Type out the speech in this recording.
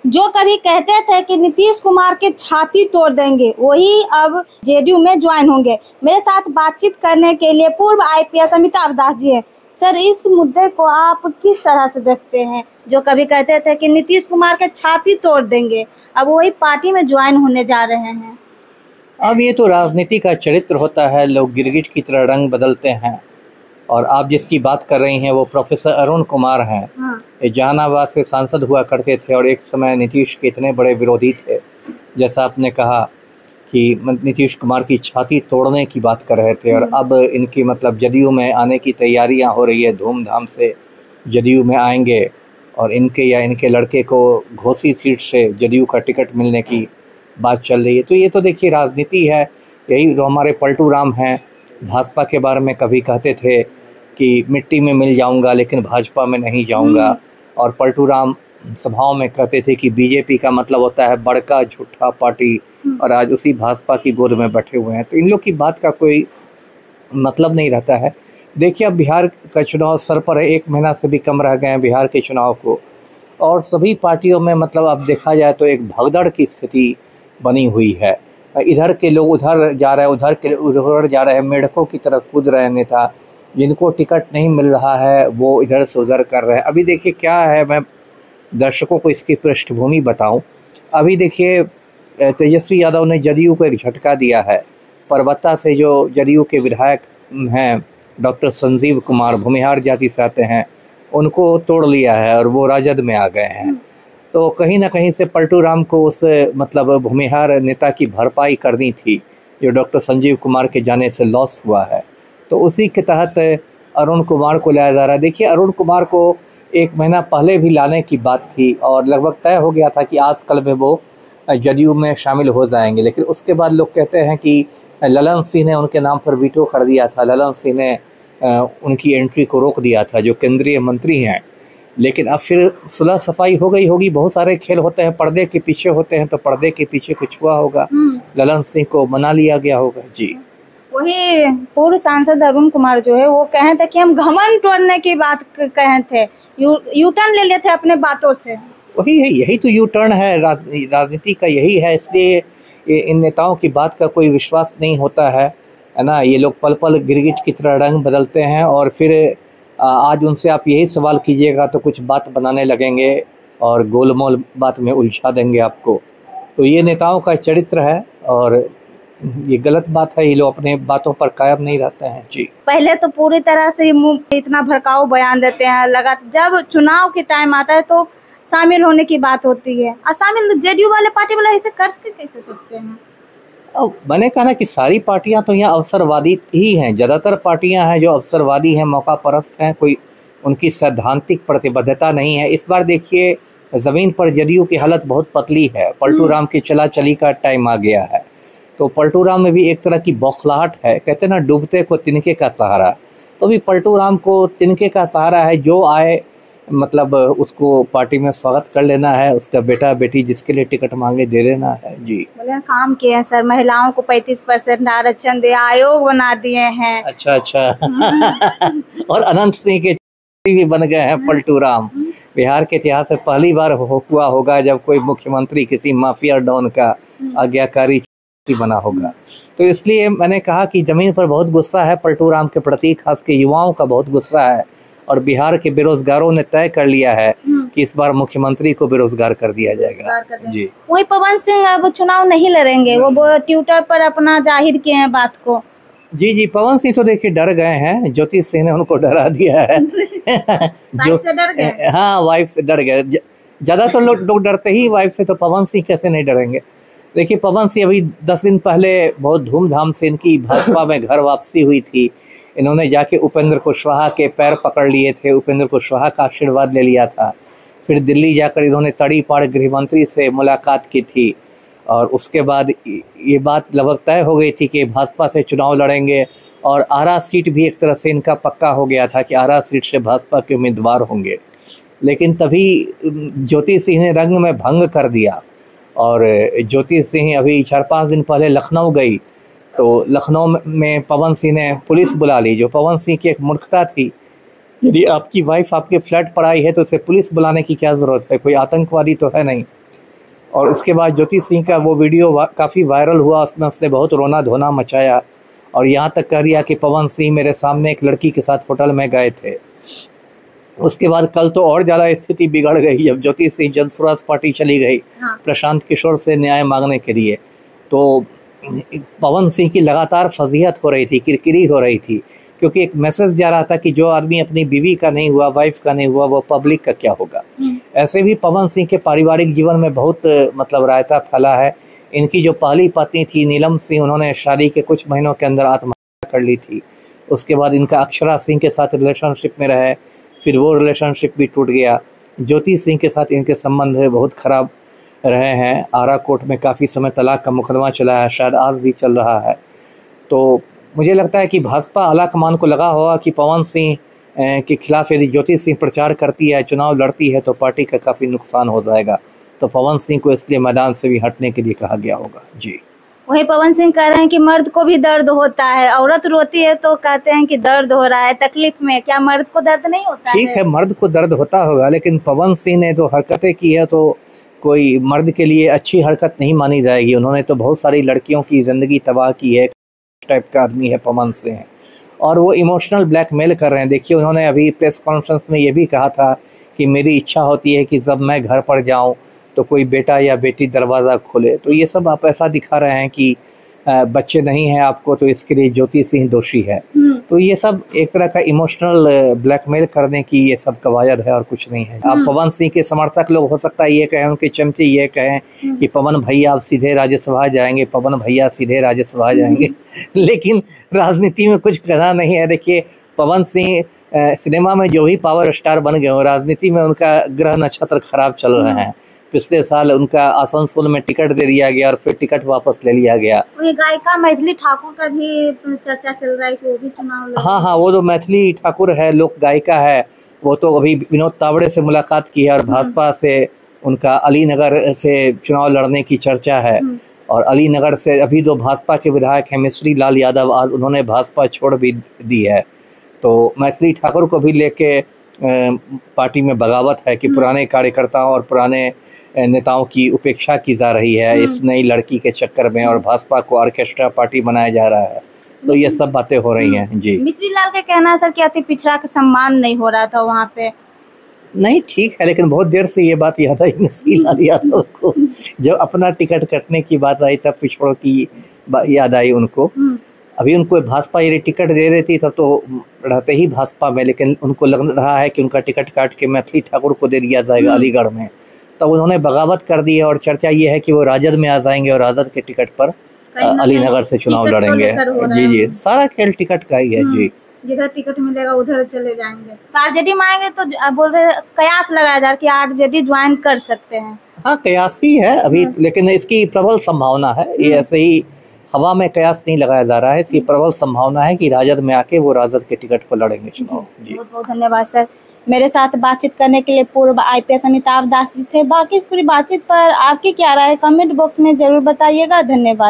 जो कभी कहते थे कि नीतीश कुमार के छाती तोड़ देंगे, वही अब जेडीयू में ज्वाइन होंगे। मेरे साथ बातचीत करने के लिए पूर्व आईपीएस अमिताभ दास जी हैं। सर, इस मुद्दे को आप किस तरह से देखते हैं? जो कभी कहते थे कि नीतीश कुमार के छाती तोड़ देंगे, अब वही पार्टी में ज्वाइन होने जा रहे हैं। अब ये तो राजनीति का चरित्र होता है, लोग गिरगिट की तरह रंग बदलते हैं। और आप जिसकी बात कर रही हैं वो प्रोफेसर अरुण कुमार हैं। हाँ। ये जहानाबाद से सांसद हुआ करते थे और एक समय नीतीश के इतने बड़े विरोधी थे। जैसा आपने कहा कि नीतीश कुमार की छाती तोड़ने की बात कर रहे थे, और अब इनकी मतलब जदयू में आने की तैयारियां हो रही है, धूमधाम से जदयू में आएंगे और इनके या इनके लड़के को घोसी सीट से जदयू का टिकट मिलने की बात चल रही है। तो ये तो देखिए राजनीति है। यही जो हमारे पलटू राम हैं, भाजपा के बारे में कभी कहते थे कि मिट्टी में मिल जाऊंगा लेकिन भाजपा में नहीं जाऊंगा, और पलटू राम सभाओं में कहते थे कि बीजेपी का मतलब होता है बड़का झूठा पार्टी, और आज उसी भाजपा की गोद में बैठे हुए हैं। तो इन लोग की बात का कोई मतलब नहीं रहता है। देखिए, अब बिहार का चुनाव सर पर है, 1 महीना से भी कम रह गए हैं बिहार के चुनाव को, और सभी पार्टियों में मतलब अब देखा जाए तो एक भगदड़ की स्थिति बनी हुई है। इधर के लोग उधर जा रहे हैं, उधर के उधर जा रहे हैं, मेढकों की तरफ कूद रहे हैं नेता। जिनको टिकट नहीं मिल रहा है वो इधर से उधर कर रहे हैं। अभी देखिए क्या है, मैं दर्शकों को इसकी पृष्ठभूमि बताऊं। अभी देखिए तेजस्वी यादव ने जदयू को एक झटका दिया है। परबत्ता से जो जदयू के विधायक हैं डॉक्टर संजीव कुमार, भूमिहार जाति से आते हैं, उनको तोड़ लिया है और वो राजद में आ गए हैं। तो कहीं ना कहीं से पलटू राम को उस मतलब भूमिहार नेता की भरपाई करनी थी जो डॉक्टर संजीव कुमार के जाने से लॉस हुआ है। तो उसी के तहत अरुण कुमार को लाया जा रहा है। देखिए, अरुण कुमार को 1 महीना पहले भी लाने की बात थी और लगभग तय हो गया था कि आज कल में वो जदयू में शामिल हो जाएंगे, लेकिन उसके बाद लोग कहते हैं कि ललन सिंह ने उनके नाम पर वीटो कर दिया था। ललन सिंह ने उनकी एंट्री को रोक दिया था, जो केंद्रीय मंत्री हैं। लेकिन अब फिर सुलह सफाई हो गई होगी। बहुत सारे खेल होते हैं, पर्दे के पीछे होते हैं, तो पर्दे के पीछे कुछ हुआ होगा, ललन सिंह को मना लिया गया होगा। जी, वही पूर्व सांसद अरुण कुमार जो है वो कहे थे कि हम घमंड तोड़ने की बात कहे थे, यू टर्न ले लेते अपने बातों से। वही है, यही तो यू टर्न है राजनीति का, यही है। इसलिए इन नेताओं की बात का कोई विश्वास नहीं होता है ना। ये लोग पल पल गिरगिट की तरह रंग बदलते हैं, और फिर आज उनसे आप यही सवाल कीजिएगा तो कुछ बात बनाने लगेंगे और गोलमोल बात में उलझा देंगे आपको। तो ये नेताओं का चरित्र है और ये गलत बात है। ये लोग अपने बातों पर कायम नहीं रहते हैं। जी, पहले तो पूरी तरह से इतना भड़काऊ बयान देते हैं, लगा जब चुनाव के टाइम आता है तो शामिल होने की बात होती है। शामिल जेडीयू वाले पार्टी वाले इसे कर कैसे सकते हैं? अब मैंने कहा ना कि सारी पार्टियां तो यहाँ अवसरवादी ही हैं। ज़्यादातर पार्टियां हैं जो अवसरवादी हैं, मौका परस्त हैं, कोई उनकी सैद्धांतिक प्रतिबद्धता नहीं है। इस बार देखिए ज़मीन पर जदयू की हालत बहुत पतली है। पलटू राम की चला चली का टाइम आ गया है, तो पलटू राम में भी एक तरह की बौखलाहट है। कहते हैं ना, डूबते को तिनके का सहारा, तो भी पलटू राम को तिनके का सहारा है। जो आए मतलब उसको पार्टी में स्वागत कर लेना है, उसका बेटा बेटी जिसके लिए टिकट मांगे दे देना है। जी, बोले काम किए हैं सर, महिलाओं को 35% आरक्षण दे, आयोग बना दिए हैं। अच्छा और अनंत सिंह के भी बन गए हैं पलटू राम। बिहार के इतिहास में पहली बार हुआ होगा जब कोई मुख्यमंत्री किसी माफिया डॉन का आज्ञाकारी बना होगा। तो इसलिए मैंने कहा कि जमीन पर बहुत गुस्सा है पलटू राम के प्रति, खास के युवाओं का बहुत गुस्सा है, और बिहार के बेरोजगारों ने तय कर लिया है कि इस बार मुख्यमंत्री को बेरोजगार कर दिया जाएगा। जी, वही पवन सिंह अब चुनाव नहीं लड़ेंगे, वो ट्विटर पर अपना जाहिर किए हैं बात को। जी, पवन सिंह तो देखिए डर गए हैं, ज्योति सिंह ने उनको डरा दिया है। वाइफ से डर गए? हाँ, वाइफ से डर गए। ज्यादातर लोग डरते ही वाइफ से, तो पवन सिंह कैसे नहीं डरेंगे। देखिए, पवन सिंह अभी 10 दिन पहले बहुत धूमधाम से इनकी भाजपा में घर वापसी हुई थी। इन्होंने जाके उपेंद्र कुशवाहा के पैर पकड़ लिए थे, उपेंद्र कुशवाहा का आशीर्वाद ले लिया था। फिर दिल्ली जाकर इन्होंने तड़ीपार गृहमंत्री से मुलाकात की थी, और उसके बाद ये बात लगभग तय हो गई थी कि भाजपा से चुनाव लड़ेंगे, और आरा सीट भी एक तरह से इनका पक्का हो गया था कि आरा सीट से भाजपा के उम्मीदवार होंगे। लेकिन तभी ज्योति सिंह ने रंग में भंग कर दिया, और ज्योति सिंह अभी 4-5 दिन पहले लखनऊ गई, तो लखनऊ में पवन सिंह ने पुलिस बुला ली, जो पवन सिंह की एक मूर्खता थी। यदि आपकी वाइफ आपके फ्लैट पर आई है तो उसे पुलिस बुलाने की क्या ज़रूरत है, कोई आतंकवादी तो है नहीं। और उसके बाद ज्योति सिंह का वो वीडियो काफ़ी वायरल हुआ, उसमें उसने बहुत रोना धोना मचाया और यहाँ तक कह दिया कि पवन सिंह मेरे सामने एक लड़की के साथ होटल में गए थे। उसके बाद कल तो और ज़्यादा स्थिति बिगड़ गई जब ज्योति सिंह जन स्वराज पार्टी चली गई प्रशांत किशोर से न्याय मांगने के लिए। तो पवन सिंह की लगातार फजीहत हो रही थी, किरकिरी हो रही थी, क्योंकि एक मैसेज जा रहा था कि जो आदमी अपनी बीवी का नहीं हुआ, वाइफ का नहीं हुआ, वो पब्लिक का क्या होगा। ऐसे भी पवन सिंह के पारिवारिक जीवन में बहुत मतलब रायता फैला है। इनकी जो पहली पत्नी थी नीलम सिंह, उन्होंने शादी के कुछ महीनों के अंदर आत्महत्या कर ली थी। उसके बाद इनका अक्षरा सिंह के साथ रिलेशनशिप में रहे, फिर वो रिलेशनशिप भी टूट गया। ज्योति सिंह के साथ इनके संबंध बहुत ख़राब रहे हैं। आरा कोर्ट में काफ़ी समय तलाक का मुकदमा चला है, शायद आज भी चल रहा है। तो मुझे लगता है कि भाजपा आलाकमान को लगा होगा कि पवन सिंह के खिलाफ यदि ज्योति सिंह प्रचार करती है, चुनाव लड़ती है, तो पार्टी का काफ़ी नुकसान हो जाएगा। तो पवन सिंह को इसलिए मैदान से भी हटने के लिए कहा गया होगा। जी, वही पवन सिंह कह रहे हैं कि मर्द को भी दर्द होता है, औरत रोती है तो कहते हैं कि दर्द हो रहा है तकलीफ में, क्या मर्द को दर्द नहीं होता है? ठीक है, मर्द को दर्द होता होगा, लेकिन पवन सिंह ने जो हरकतें की है तो कोई मर्द के लिए अच्छी हरकत नहीं मानी जाएगी। उन्होंने तो बहुत सारी लड़कियों की ज़िंदगी तबाह की है। टाइप का आदमी है पवन सिंह, और वो इमोशनल ब्लैकमेल कर रहे हैं। देखिए, उन्होंने अभी प्रेस कॉन्फ्रेंस में ये भी कहा था कि मेरी इच्छा होती है कि जब मैं घर पर जाऊं तो कोई बेटा या बेटी दरवाज़ा खोले। तो ये सब आप ऐसा दिखा रहे हैं कि बच्चे नहीं हैं आपको, तो इसके लिए ज्योति सिंह दोषी है। तो ये सब एक तरह का इमोशनल ब्लैकमेल करने की ये सब कवायद है और कुछ नहीं है। आप पवन सिंह के समर्थक लोग हो सकता है ये कहें, उनके चमचे ये कहें कि पवन भैया आप सीधे राज्यसभा जाएंगे, पवन भैया सीधे राज्यसभा जाएंगे। लेकिन राजनीति में कुछ कहना नहीं है। देखिए, पवन सिंह सिनेमा में जो भी पावर स्टार बन गए हो, राजनीति में उनका ग्रह नक्षत्र खराब चल रहे हैं। पिछले साल उनका आसनसोल में टिकट दे दिया गया और फिर टिकट वापस ले लिया गया। ये गायिका मैथिली ठाकुर का भी चर्चा चल रहा है कि वो भी चुनाव लड़ेंगे। हाँ, वो तो मैथिली ठाकुर है, लोक गायिका है, वो तो अभी विनोद तावड़े से मुलाकात की है और भाजपा से उनका अलीनगर से चुनाव लड़ने की चर्चा है। और अलीनगर से अभी जो भाजपा के विधायक हैं मिश्री लाल यादव, आज उन्होंने भाजपा छोड़ भी दी है। तो मैथिली ठाकुर को भी लेके पार्टी में बगावत है कि पुराने कार्यकर्ताओं और पुराने नेताओं की उपेक्षा की जा रही है इस नई लड़की के चक्कर में, और भाजपा को ऑर्केस्ट्रा पार्टी बनाया जा रहा है। तो ये सब बातें हो रही हैं। जी, मिश्री लाल का कहना है सर कि अति पिछड़ा का सम्मान नहीं हो रहा था वहाँ पे। नहीं, ठीक है, लेकिन बहुत देर से ये बात याद आई मिश्री लाल यादव को। जब अपना टिकट कटने की बात आई तब पिछड़ों की याद आई उनको। अभी उनको भाजपा यदि टिकट दे रही थी तब तो रहते ही भाजपा में, लेकिन उनको लग रहा है कि उनका टिकट काट के मैथिली ठाकुर को दे दिया जाएगा अलीगढ़ में। तब उन्होंने बगावत कर दी है और चर्चा ये है कि वो राजद में आ जाएंगे और राजद के टिकट पर अलीनगर से चुनाव लड़ेंगे। जी, सारा खेल टिकट का ही है। जी, जिधर टिकट मिलेगा उधर चले जाएंगे। आरजेडी में आएंगे तो बोल रहे कयास लगाया जा रहा है कि आरजेडी ज्वाइन कर सकते हैं। हाँ, कयास ही है अभी, लेकिन इसकी प्रबल संभावना है। ये ऐसे ही हवा में कयास नहीं लगाया जा रहा है। इसकी प्रबल संभावना है कि राजद में आके वो राजद के टिकट पर लड़ेंगे चुनाव। जी, बहुत बहुत धन्यवाद सर। मेरे साथ बातचीत करने के लिए पूर्व IPS अमिताभ दास जी थे। बाकी इस पूरी बातचीत पर आपकी क्या राय है कमेंट बॉक्स में जरूर बताइएगा। धन्यवाद।